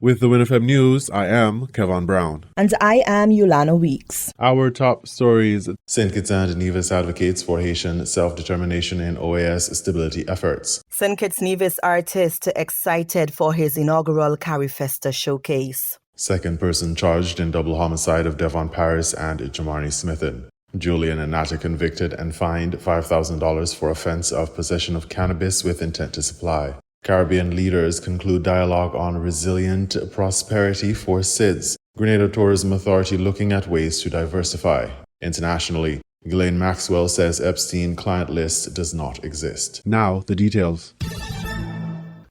With the WINN FM News, I am Kevin Brown. And I am Yolana Weeks. Our top stories. St. Kitts and Nevis advocates for Haitian self-determination in OAS stability efforts. St. Kitts Nevis artist excited for his inaugural Carifesta showcase. Second person charged in double homicide of Devon Paris and Jamarni Smithen. Julian and Nata convicted and fined $5,000 for offense of possession of cannabis with intent to supply. Caribbean leaders conclude dialogue on resilient prosperity for SIDS. Grenada Tourism Authority looking at ways to diversify. Internationally, Ghislaine Maxwell says Epstein client list does not exist. Now, the details.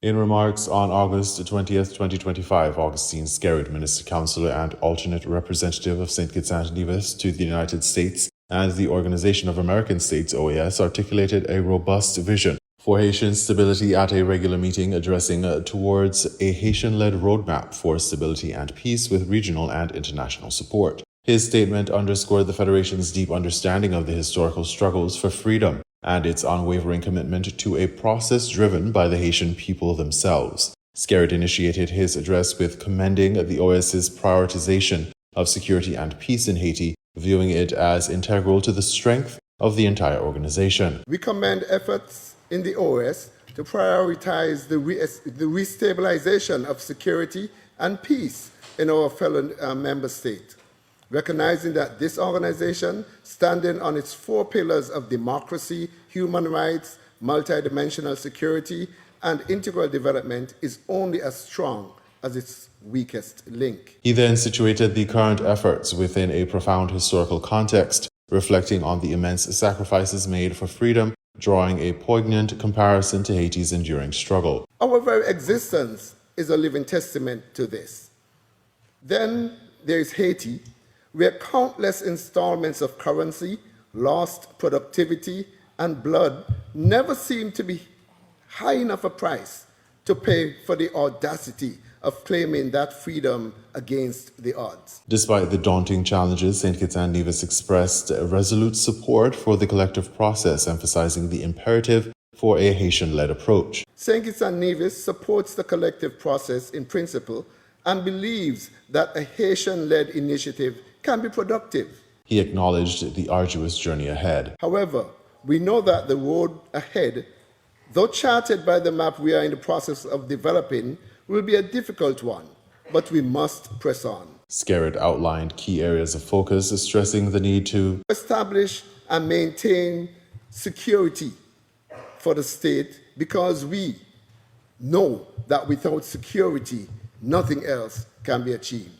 In remarks on August 20th, 2025, Augustine Skerritt, Minister, Councillor, and alternate representative of St. Kitts and Nevis to the United States and the Organization of American States, OAS, articulated a robust vision for Haitian stability at a regular meeting addressing towards a Haitian-led roadmap for stability and peace with regional and international support. His statement underscored the Federation's deep understanding of the historical struggles for freedom and its unwavering commitment to a process driven by the Haitian people themselves. Skerritt initiated his address with commending the OAS's prioritization of security and peace in Haiti, viewing it as integral to the strength of the entire organization. We commend efforts in the OAS to prioritize the restabilization of security and peace in our fellow member state, recognizing that this organization, standing on its four pillars of democracy, human rights, multidimensional security, and integral development, is only as strong as its weakest link. He then situated the current efforts within a profound historical context, reflecting on the immense sacrifices made for freedom, drawing a poignant comparison to Haiti's enduring struggle. Our very existence is a living testament to this. Then there is Haiti, where countless installments of currency, lost productivity, and blood never seem to be high enough a price to pay for the audacity of claiming that freedom against the odds. Despite the daunting challenges, St. Kitts and Nevis expressed resolute support for the collective process, emphasizing the imperative for a Haitian-led approach. St. Kitts and Nevis supports the collective process in principle and believes that a Haitian-led initiative can be productive. He acknowledged the arduous journey ahead. However, we know that the road ahead, though charted by the map we are in the process of developing, will be a difficult one, but we must press on. Skerritt outlined key areas of focus, stressing the need to establish and maintain security for the state, because we know that without security, nothing else can be achieved.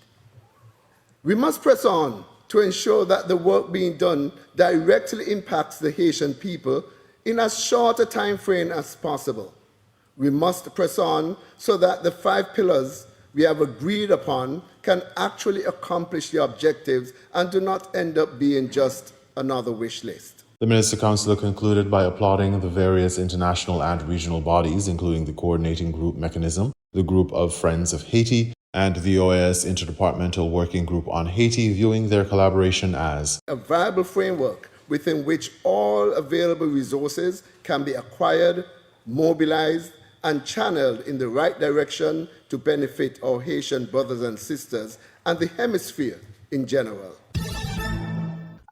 We must press on to ensure that the work being done directly impacts the Haitian people in as short a time frame as possible. We must press on so that the 5 pillars we have agreed upon can actually accomplish the objectives and do not end up being just another wish list. The Minister Councillor concluded by applauding the various international and regional bodies, including the Coordinating Group Mechanism, the Group of Friends of Haiti, and the OAS Interdepartmental Working Group on Haiti, viewing their collaboration as a viable framework within which all available resources can be acquired, mobilized, and channeled in the right direction to benefit our Haitian brothers and sisters and the hemisphere in general.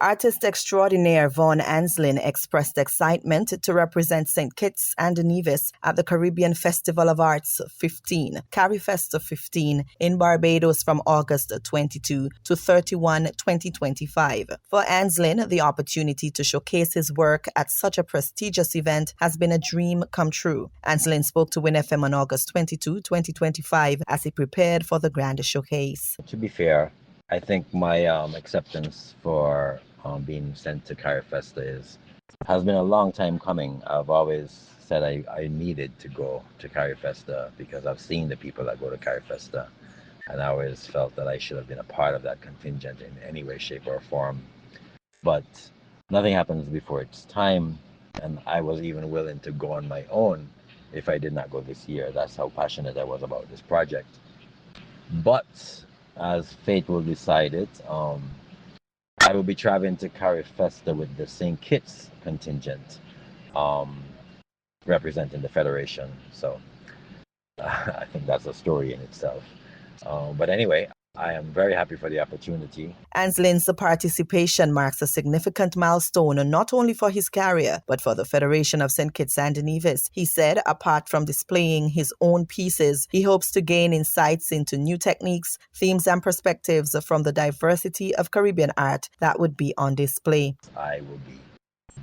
Artist extraordinaire Vaughn Anslin expressed excitement to represent St. Kitts and Nevis at the Caribbean Festival of Arts 15, Carifesta 15, in Barbados from August 22 to 31, 2025. For Anslin, the opportunity to showcase his work at such a prestigious event has been a dream come true. Anslin spoke to WINN FM on August 22, 2025, as he prepared for the grand showcase. To be fair, I think my acceptance for being sent to Carifesta has been a long time coming. I've always said I needed to go to Carifesta because I've seen the people that go to Carifesta, and I always felt that I should have been a part of that contingent in any way, shape, or form. But nothing happens before its time, and I was even willing to go on my own if I did not go this year. That's how passionate I was about this project. But as fate will decide it, I will be traveling to Carifesta with the St. Kitts contingent, representing the Federation. So I think that's a story in itself. But anyway, I am very happy for the opportunity. Anslin's participation marks a significant milestone not only for his career, but for the Federation of St. Kitts and Nevis. He said, apart from displaying his own pieces, he hopes to gain insights into new techniques, themes, and perspectives from the diversity of Caribbean art that would be on display. I will be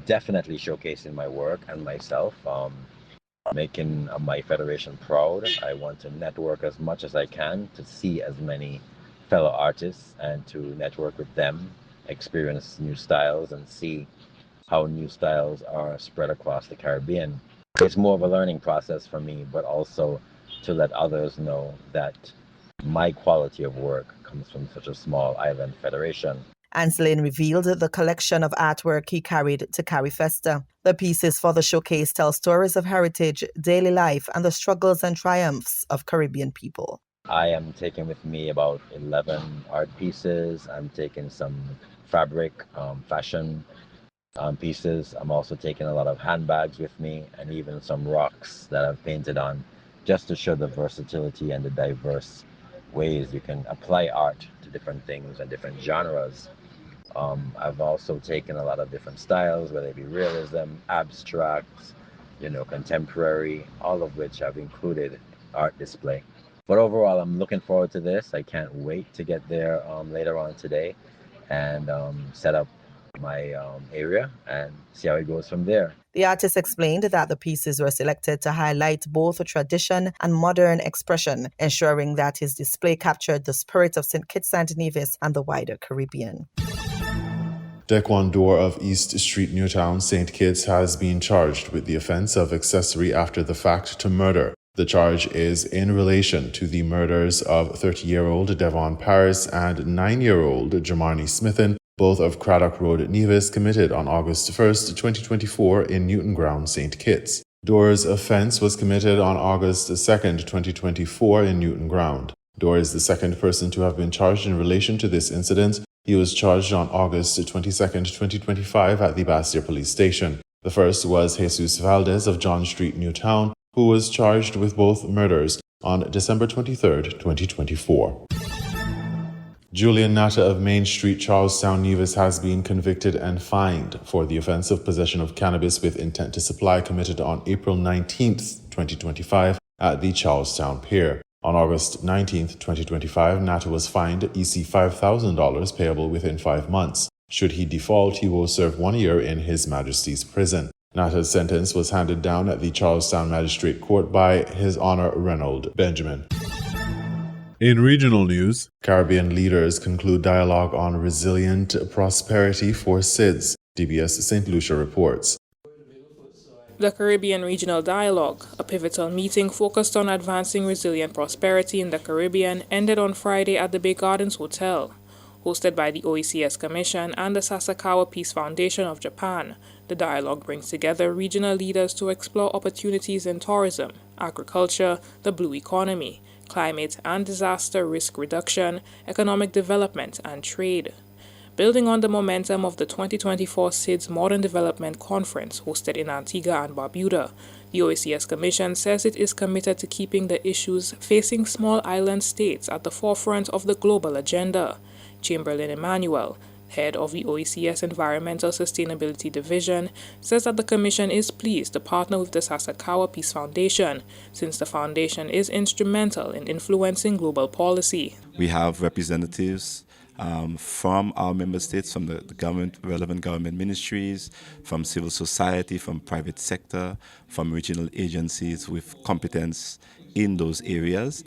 definitely showcasing my work and myself, making my federation proud. I want to network as much as I can to see as many fellow artists and to network with them, experience new styles, and see how new styles are spread across the Caribbean. It's more of a learning process for me, but also to let others know that my quality of work comes from such a small island federation. Anslin revealed the collection of artwork he carried to CariFesta. The pieces for the showcase tell stories of heritage, daily life, and the struggles and triumphs of Caribbean people. I am taking with me about 11 art pieces. I'm taking some fabric, fashion pieces. I'm also taking a lot of handbags with me and even some rocks that I've painted on, just to show the versatility and the diverse ways you can apply art to different things and different genres. I've also taken a lot of different styles, whether it be realism, abstract, contemporary, all of which I've included art display. But overall, I'm looking forward to this. I can't wait to get there later on today and set up my area and see how it goes from there. The artist explained that the pieces were selected to highlight both tradition and modern expression, ensuring that his display captured the spirit of St. Kitts and Nevis and the wider Caribbean. Deck 1 door of East Street, Newtown, St. Kitts has been charged with the offense of accessory after the fact to murder. The charge is in relation to the murders of 30-year-old Devon Paris and 9-year-old Jamarni Smithen, both of Craddock Road, Nevis, committed on August 1, 2024 in Newton Ground, St. Kitts. Dore's offense was committed on August 2, 2024 in Newton Ground. Dore is the second person to have been charged in relation to this incident. He was charged on August 22, 2025 at the Bastia Police Station. The first was Jesus Valdez of John Street, Newtown, who was charged with both murders on December 23, 2024. Julian Natta of Main Street, Charlestown, Nevis has been convicted and fined for the offense of possession of cannabis with intent to supply committed on April 19, 2025 at the Charlestown Pier. On August 19, 2025, Natta was fined EC $5,000 payable within 5 months. Should he default, he will serve 1 year in His Majesty's prison. Natta's sentence was handed down at the Charlestown Magistrate Court by His Honor Reynold Benjamin. In regional news, Caribbean leaders conclude dialogue on resilient prosperity for SIDS, DBS St. Lucia reports. The Caribbean Regional Dialogue, a pivotal meeting focused on advancing resilient prosperity in the Caribbean, ended on Friday at the Bay Gardens Hotel. Hosted by the OECS Commission and the Sasakawa Peace Foundation of Japan, the dialogue brings together regional leaders to explore opportunities in tourism, agriculture, the blue economy, climate and disaster risk reduction, economic development, and trade. Building on the momentum of the 2024 SIDS Modern Development Conference hosted in Antigua and Barbuda, the OECS Commission says it is committed to keeping the issues facing small island states at the forefront of the global agenda. Chamberlain Emmanuel, head of the OECS Environmental Sustainability Division, says that the Commission is pleased to partner with the Sasakawa Peace Foundation, since the foundation is instrumental in influencing global policy. We have representatives from our member states, from the relevant government ministries, from civil society, from private sector, from regional agencies with competence in those areas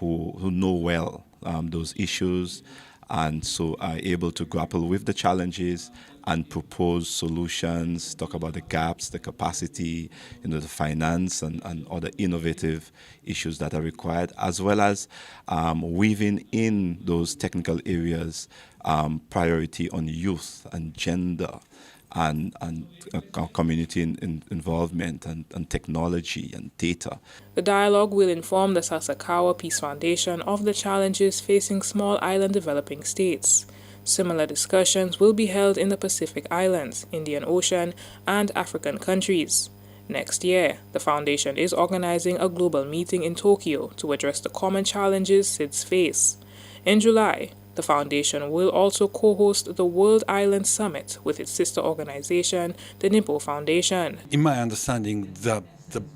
who know well those issues, and so are able to grapple with the challenges and propose solutions, talk about the gaps, the capacity, the finance and other innovative issues that are required, as well as weaving in those technical areas priority on youth and gender and community involvement and technology and data. The dialogue will inform the Sasakawa Peace Foundation of the challenges facing small island developing states. Similar discussions will be held in the Pacific Islands, Indian Ocean, and African countries. Next year, the foundation is organizing a global meeting in Tokyo to address the common challenges SIDS face. In July, the foundation will also co-host the World Island Summit with its sister organization, the Nippo Foundation. In my understanding, the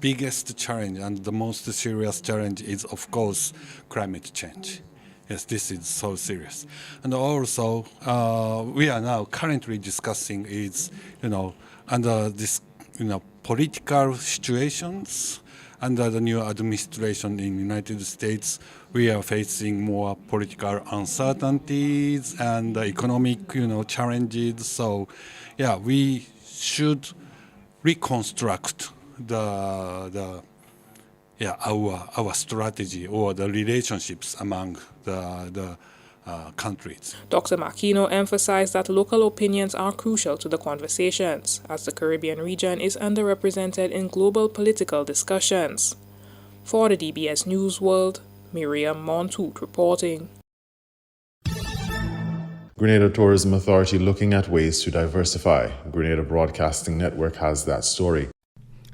biggest challenge and the most serious challenge is, of course, climate change. Yes, this is so serious. And also, we are now currently discussing is, under this, political situations, under the new administration in the United States, we are facing more political uncertainties and economic, challenges. So, we should reconstruct our strategy or the relationships among the countries. Dr. Makino emphasized that local opinions are crucial to the conversations, as the Caribbean region is underrepresented in global political discussions. For the DBS News World, Miriam Montoot reporting. Grenada Tourism Authority looking at ways to diversify. Grenada Broadcasting Network has that story.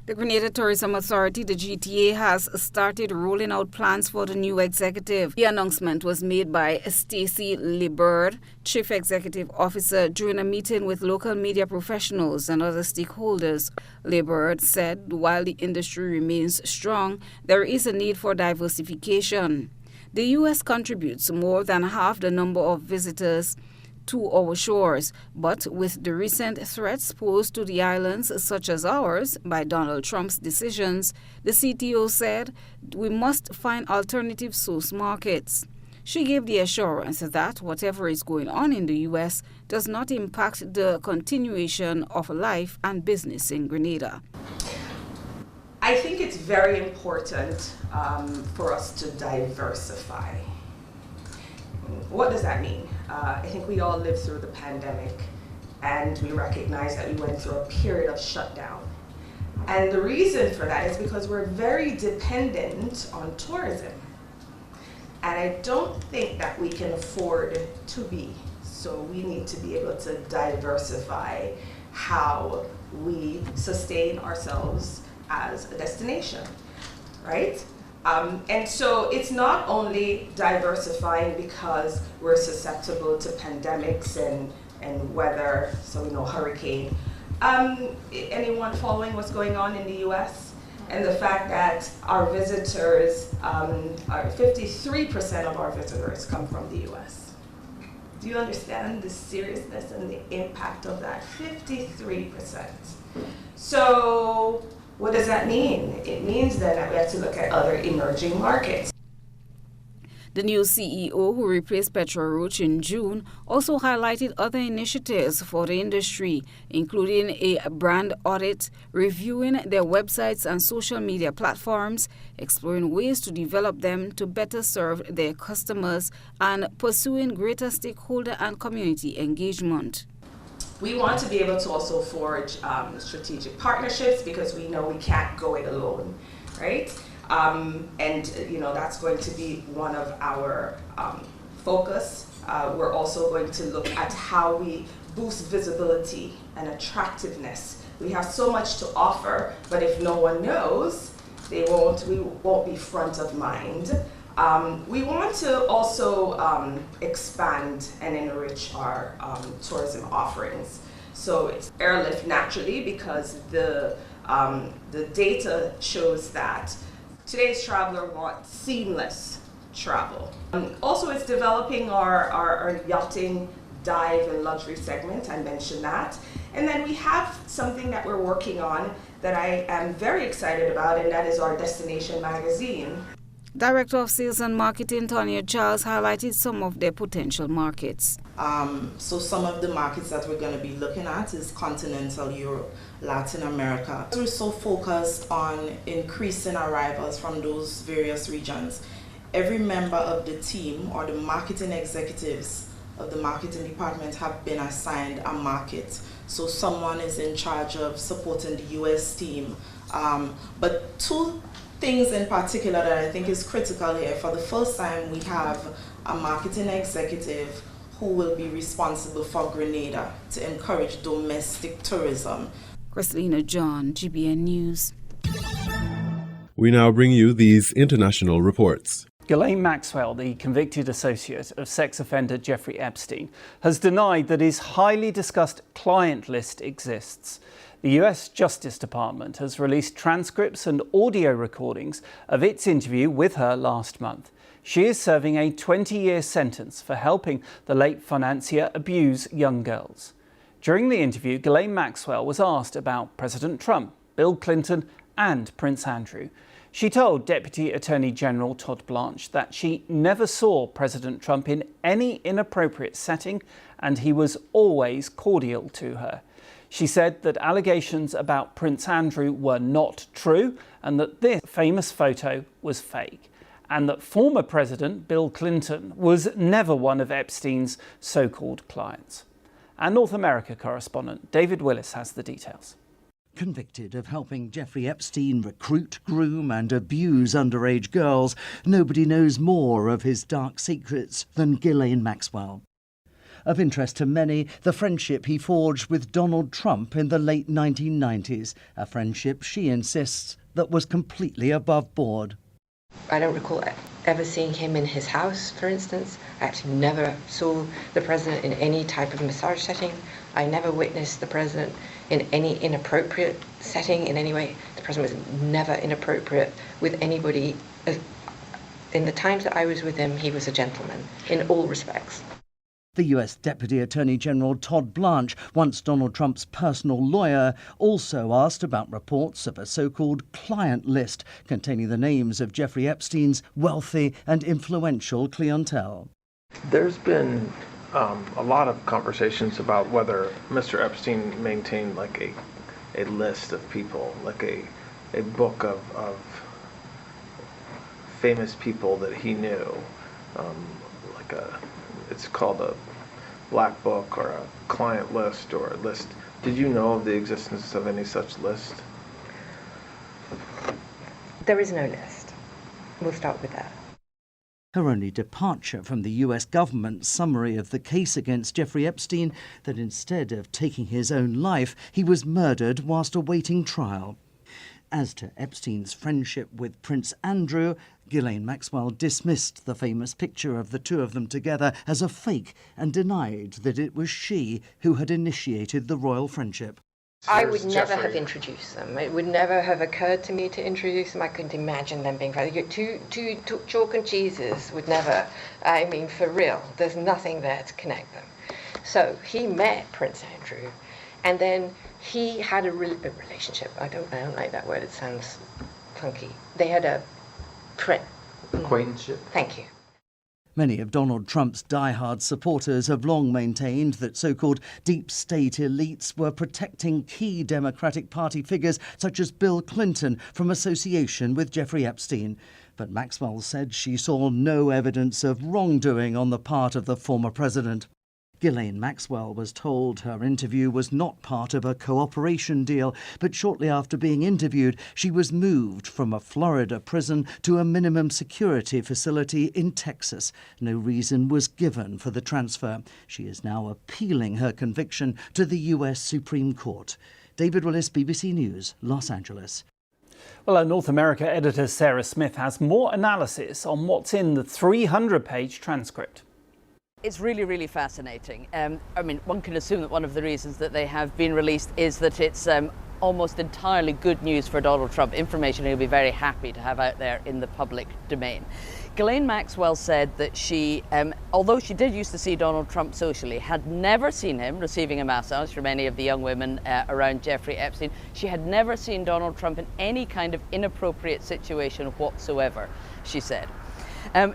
The Grenada Tourism Authority, the GTA, has started rolling out plans for the new executive. The announcement was made by Stacey Liberd, Chief Executive Officer, during a meeting with local media professionals and other stakeholders. Liberd said while the industry remains strong, there is a need for diversification. The U.S. contributes more than half the number of visitors to our shores, but with the recent threats posed to the islands, such as ours, by Donald Trump's decisions, the CTO said we must find alternative source markets. She gave the assurance that whatever is going on in the U.S. does not impact the continuation of life and business in Grenada. I think it's very important for us to diversify. What does that mean? I think we all lived through the pandemic, and we recognize that we went through a period of shutdown. And the reason for that is because we're very dependent on tourism. And I don't think that we can afford to be. So we need to be able to diversify how we sustain ourselves as a destination, right? And so it's not only diversifying because we're susceptible to pandemics and weather, so we know hurricane. Anyone following what's going on in the US? And the fact that our visitors, 53% of our visitors come from the US. Do you understand the seriousness and the impact of that? 53%. So, what does that mean? It means then that we have to look at other emerging markets. The new CEO, who replaced Petra Roach in June, also highlighted other initiatives for the industry, including a brand audit, reviewing their websites and social media platforms, exploring ways to develop them to better serve their customers, and pursuing greater stakeholder and community engagement. We want to be able to also forge strategic partnerships because we know we can't go it alone, right? And that's going to be one of our focus. We're also going to look at how we boost visibility and attractiveness. We have so much to offer, but if no one knows, we won't be front of mind. We want to also expand and enrich our tourism offerings. So it's airlift naturally because the data shows that today's traveler wants seamless travel. Also, it's developing our yachting, dive, and luxury segment. I mentioned that. And then we have something that we're working on that I am very excited about, and that is our destination magazine. Director of Sales and Marketing, Tonya Charles, highlighted some of their potential markets. So some of the markets that we're going to be looking at is continental Europe, Latin America. We're so focused on increasing arrivals from those various regions. Every member of the team or the marketing executives of the marketing department have been assigned a market. So someone is in charge of supporting the US team. But two things in particular that I think is critical here. For the first time, we have a marketing executive who will be responsible for Grenada to encourage domestic tourism. Christina John, GBN News. We now bring you these international reports. Ghislaine Maxwell, the convicted associate of sex offender Jeffrey Epstein, has denied that his highly discussed client list exists. The US Justice Department has released transcripts and audio recordings of its interview with her last month. She is serving a 20-year sentence for helping the late financier abuse young girls. During the interview, Ghislaine Maxwell was asked about President Trump, Bill Clinton and Prince Andrew. She told Deputy Attorney General Todd Blanche that she never saw President Trump in any inappropriate setting and he was always cordial to her. She said that allegations about Prince Andrew were not true and that this famous photo was fake, and that former President Bill Clinton was never one of Epstein's so-called clients. Our North America correspondent David Willis has the details. Convicted of helping Jeffrey Epstein recruit, groom and abuse underage girls, nobody knows more of his dark secrets than Ghislaine Maxwell. Of interest to many, the friendship he forged with Donald Trump in the late 1990s, a friendship she insists that was completely above board. I don't recall ever seeing him in his house, for instance. I actually never saw the president in any type of massage setting. I never witnessed the president in any inappropriate setting in any way. The president was never inappropriate with anybody. In the times that I was with him, he was a gentleman in all respects. The US Deputy Attorney General Todd Blanche, once Donald Trump's personal lawyer, also asked about reports of a so-called client list containing the names of Jeffrey Epstein's wealthy and influential clientele. There's been a lot of conversations about whether Mr. Epstein maintained like a list of people, like a book of famous people that he knew, it's called a black book or a client list or a list. Did you know of the existence of any such list? There is no list. We'll start with that. Her only departure from the US government's summary of the case against Jeffrey Epstein, that instead of taking his own life, he was murdered whilst awaiting trial. As to Epstein's friendship with Prince Andrew, Ghislaine Maxwell dismissed the famous picture of the two of them together as a fake and denied that it was she who had initiated the royal friendship. I would never have introduced them. It would never have occurred to me to introduce them. I couldn't imagine them being friends. Two chalk and cheeses would never, I mean, for real, there's nothing there to connect them. So he met Prince Andrew, and then he had a relationship. I don't like that word, it sounds funky. They had a acquaintanceship. Thank you. Many of Donald Trump's diehard supporters have long maintained that so-called deep state elites were protecting key Democratic Party figures such as Bill Clinton from association with Jeffrey Epstein. But Maxwell said she saw no evidence of wrongdoing on the part of the former president. Ghislaine Maxwell was told her interview was not part of a cooperation deal, but shortly after being interviewed, she was moved from a Florida prison to a minimum security facility in Texas. No reason was given for the transfer. She is now appealing her conviction to the US Supreme Court. David Willis, BBC News, Los Angeles. Well, our North America editor Sarah Smith has more analysis on what's in the 300-page transcript. It's really, really fascinating. I mean, one can assume that one of the reasons that they have been released is that it's almost entirely good news for Donald Trump, information he'll be very happy to have out there in the public domain. Ghislaine Maxwell said that she, although she did used to see Donald Trump socially, had never seen him receiving a massage from any of the young women around Jeffrey Epstein. She had never seen Donald Trump in any kind of inappropriate situation whatsoever, she said.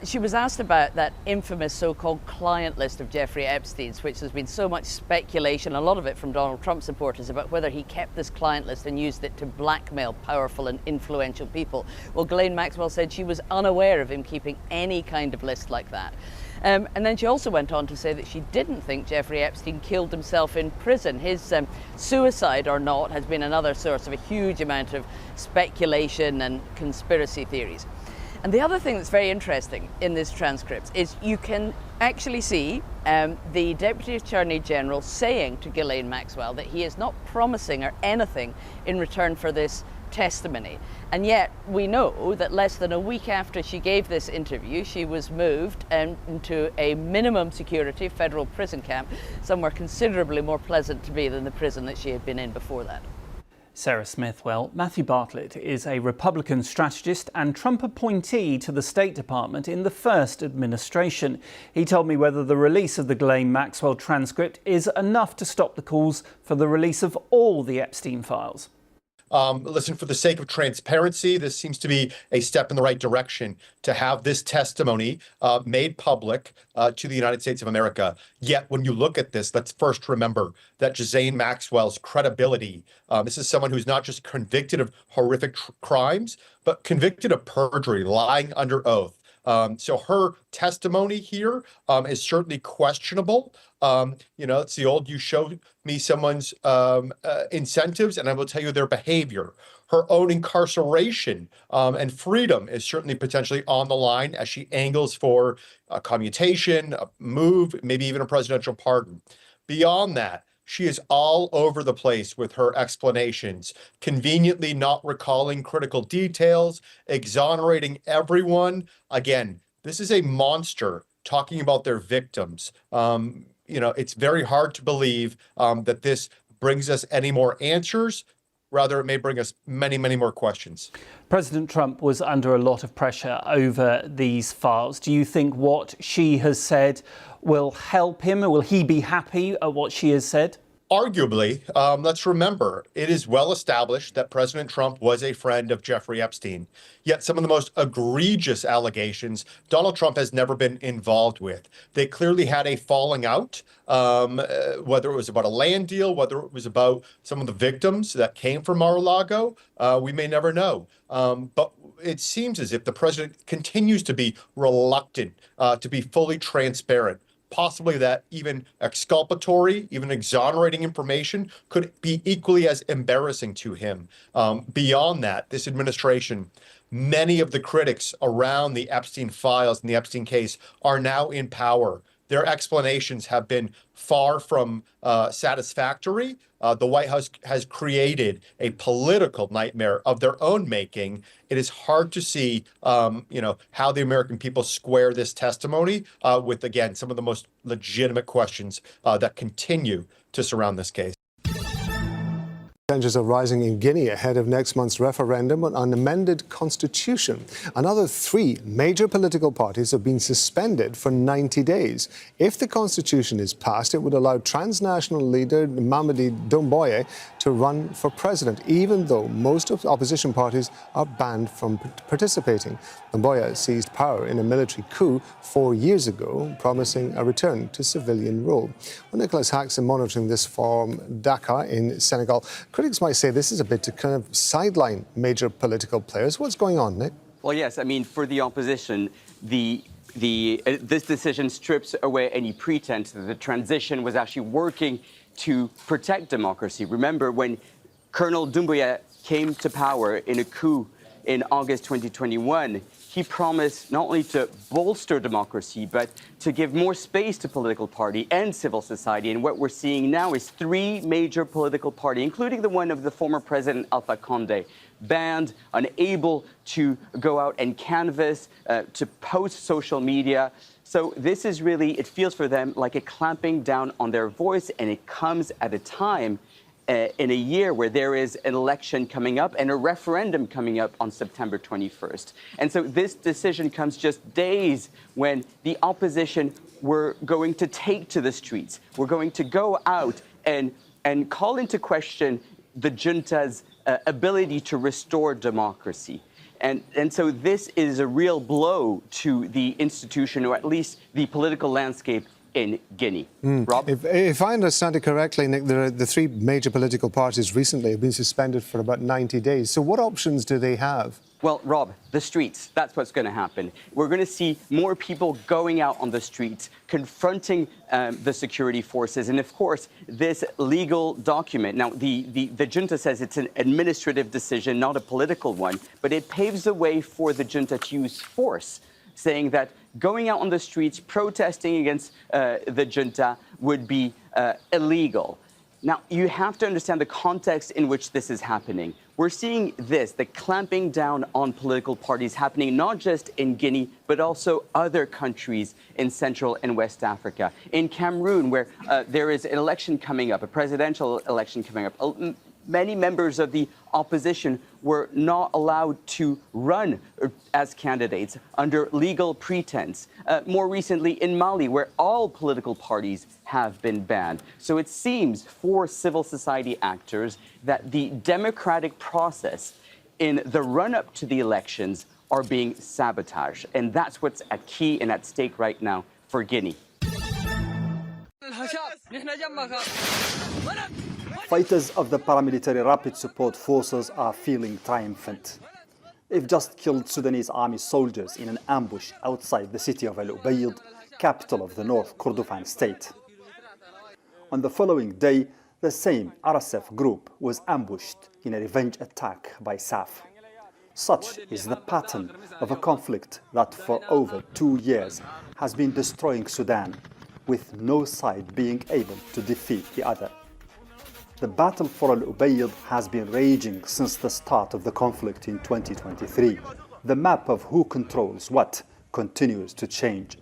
She was asked about that infamous so-called client list of Jeffrey Epstein's, which has been so much speculation, a lot of it from Donald Trump supporters, about whether he kept this client list and used it to blackmail powerful and influential people. Well, Ghislaine Maxwell said she was unaware of him keeping any kind of list like that. And then she also went on to say that she didn't think Jeffrey Epstein killed himself in prison. His suicide or not has been another source of a huge amount of speculation and conspiracy theories. And the other thing that's very interesting in this transcript is you can actually see the Deputy Attorney General saying to Ghislaine Maxwell that he is not promising her anything in return for this testimony. And yet we know that less than a week after she gave this interview, she was moved into a minimum security federal prison camp, somewhere considerably more pleasant to be than the prison that she had been in before that. Sarah Smith. Well, Matthew Bartlett is a Republican strategist and Trump appointee to the State Department in the first administration. He told me whether the release of the Ghislaine Maxwell transcript is enough to stop the calls for the release of all the Epstein files. Listen, for the sake of transparency, this seems to be a step in the right direction to have this testimony made public to the United States of America. Yet, when you look at this, let's first remember that Ghislaine Maxwell's credibility, this is someone who's not just convicted of horrific crimes, but convicted of perjury, lying under oath. So her testimony here is certainly questionable. It's the old, you show me someone's incentives and I will tell you their behavior. Her own incarceration and freedom is certainly potentially on the line as she angles for a commutation, a move, maybe even a presidential pardon. Beyond that, she is all over the place with her explanations, conveniently not recalling critical details, exonerating everyone. Again, this is a monster talking about their victims. It's very hard to believe that this brings us any more answers. Rather, it may bring us many, many more questions. President Trump was under a lot of pressure over these files. Do you think what she has said will help him? Will he be happy at what she has said? Arguably, let's remember, it is well established that President Trump was a friend of Jeffrey Epstein. Yet some of the most egregious allegations Donald Trump has never been involved with. They clearly had a falling out, whether it was about a land deal, whether it was about some of the victims that came from Mar-a-Lago, we may never know. But it seems as if the president continues to be reluctant to be fully transparent. Possibly that even exculpatory, even exonerating information could be equally as embarrassing to him. Beyond that, this administration, many of the critics around the Epstein files and the Epstein case are now in power. Their explanations have been far from satisfactory. The White House has created a political nightmare of their own making. It is hard to see, how the American people square this testimony with, again, some of the most legitimate questions that continue to surround this case. Tensions are rising in Guinea ahead of next month's referendum on an amended constitution. Another 3 major political parties have been suspended for 90 days. If the constitution is passed, it would allow transnational leader Mamadi Doumbouya to run for president, even though most of the opposition parties are banned from participating. Doumbouya seized power in a military coup 4 years ago, promising a return to civilian rule. Well, Nicholas Haxon monitoring this from Dakar in Senegal. Critics might say this is a bit to kind of sideline major political players. What's going on, Nick? Well, yes, I mean, for the opposition, this decision strips away any pretense that the transition was actually working to protect democracy. Remember, when Colonel Doumbouya came to power in a coup in August 2021, he promised not only to bolster democracy, but to give more space to political party and civil society. And what we're seeing now is 3 major political parties, including the one of the former president Alpha Condé, banned, unable to go out and canvass, to post social media. So this is really, it feels for them like a clamping down on their voice, and it comes at a time in a year where there is an election coming up and a referendum coming up on September 21st. And so this decision comes just days when the opposition were going to take to the streets. We're going to go out and call into question the junta's ability to restore democracy. And so this is a real blow to the institution, or at least the political landscape in Guinea. Rob? If I understand it correctly, Nick, the three major political parties recently have been suspended for about 90 days. So what options do they have? Well, Rob, the streets, that's what's going to happen. We're going to see more people going out on the streets, confronting the security forces. And of course, this legal document, now the junta says it's an administrative decision, not a political one, but it paves the way for the junta to use force, saying that going out on the streets, protesting against the junta would be illegal. Now, you have to understand the context in which this is happening. We're seeing this, the clamping down on political parties happening not just in Guinea, but also other countries in Central and West Africa. In Cameroon, where there is an election coming up, a presidential election coming up, many members of the opposition were not allowed to run as candidates under legal pretense. More recently in Mali, where all political parties have been banned. So it seems for civil society actors that the democratic process in the run-up to the elections are being sabotaged. And that's what's at key and at stake right now for Guinea. Fighters of the paramilitary Rapid Support Forces are feeling triumphant. They've just killed Sudanese army soldiers in an ambush outside the city of Al Ubaid, capital of the North Kordofan state. On the following day, the same RSF group was ambushed in a revenge attack by SAF. Such is the pattern of a conflict that for over 2 years has been destroying Sudan, with no side being able to defeat the other. The battle for Al Ubaid has been raging since the start of the conflict in 2023. The map of who controls what continues to change.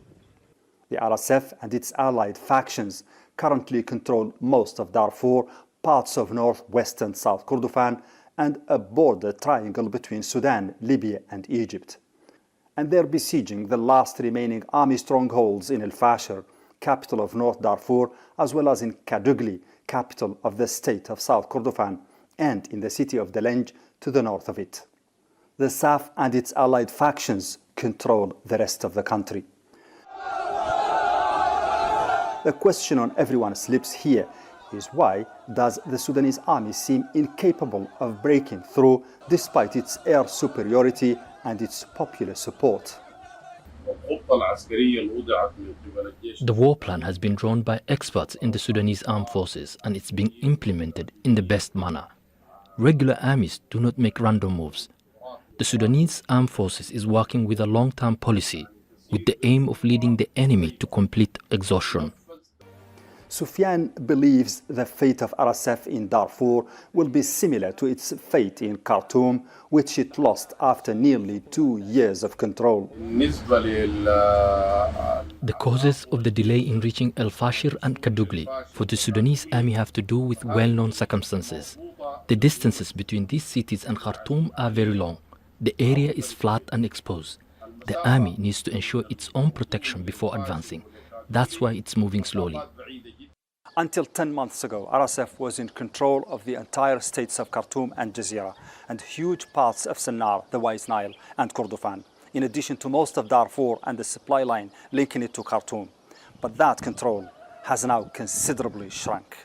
The RSF and its allied factions currently control most of Darfur, parts of northwestern South Kordofan, and a border triangle between Sudan, Libya, and Egypt. And they're besieging the last remaining army strongholds in El Fasher, capital of North Darfur, as well as in Kadugli, capital of the state of South Kordofan, and in the city of Delenj to the north of it. The SAF and its allied factions control the rest of the country. The question on everyone's lips here is why does the Sudanese army seem incapable of breaking through despite its air superiority and its popular support? The war plan has been drawn by experts in the Sudanese armed forces and it's being implemented in the best manner. Regular armies do not make random moves. The Sudanese armed forces is working with a long-term policy with the aim of leading the enemy to complete exhaustion. Sufyan believes the fate of RSF in Darfur will be similar to its fate in Khartoum, which it lost after nearly 2 years of control. The causes of the delay in reaching El Fasher and Kadugli for the Sudanese army have to do with well-known circumstances. The distances between these cities and Khartoum are very long. The area is flat and exposed. The army needs to ensure its own protection before advancing. That's why it's moving slowly. Until 10 months ago, RSF was in control of the entire states of Khartoum and Jazeera and huge parts of Sennar, the Wise Nile, and Kordofan, in addition to most of Darfur and the supply line linking it to Khartoum. But that control has now considerably shrunk.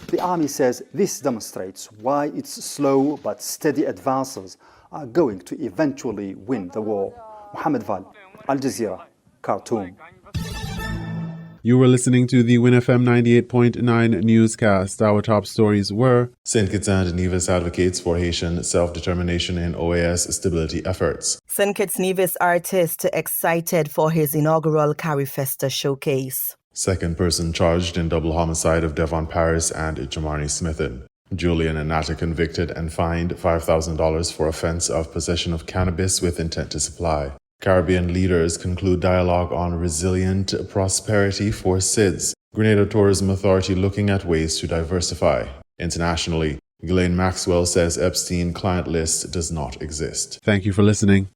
The army says this demonstrates why its slow but steady advances are going to eventually win the war. Mohammed Val, Al Jazeera, Khartoum. You were listening to the WINN FM 98.9 newscast. Our top stories were: St. Kitts and Nevis advocates for Haitian self-determination in OAS stability efforts. St. Kitts Nevis artist excited for his inaugural Carifesta showcase. Second person charged in double homicide of Devon Paris and Jamari Smithen. Julian and Nata convicted and fined $5,000 for offense of possession of cannabis with intent to supply. Caribbean leaders conclude dialogue on resilient prosperity for SIDS. Grenada Tourism Authority looking at ways to diversify. Internationally, Ghislaine Maxwell says Epstein client list does not exist. Thank you for listening.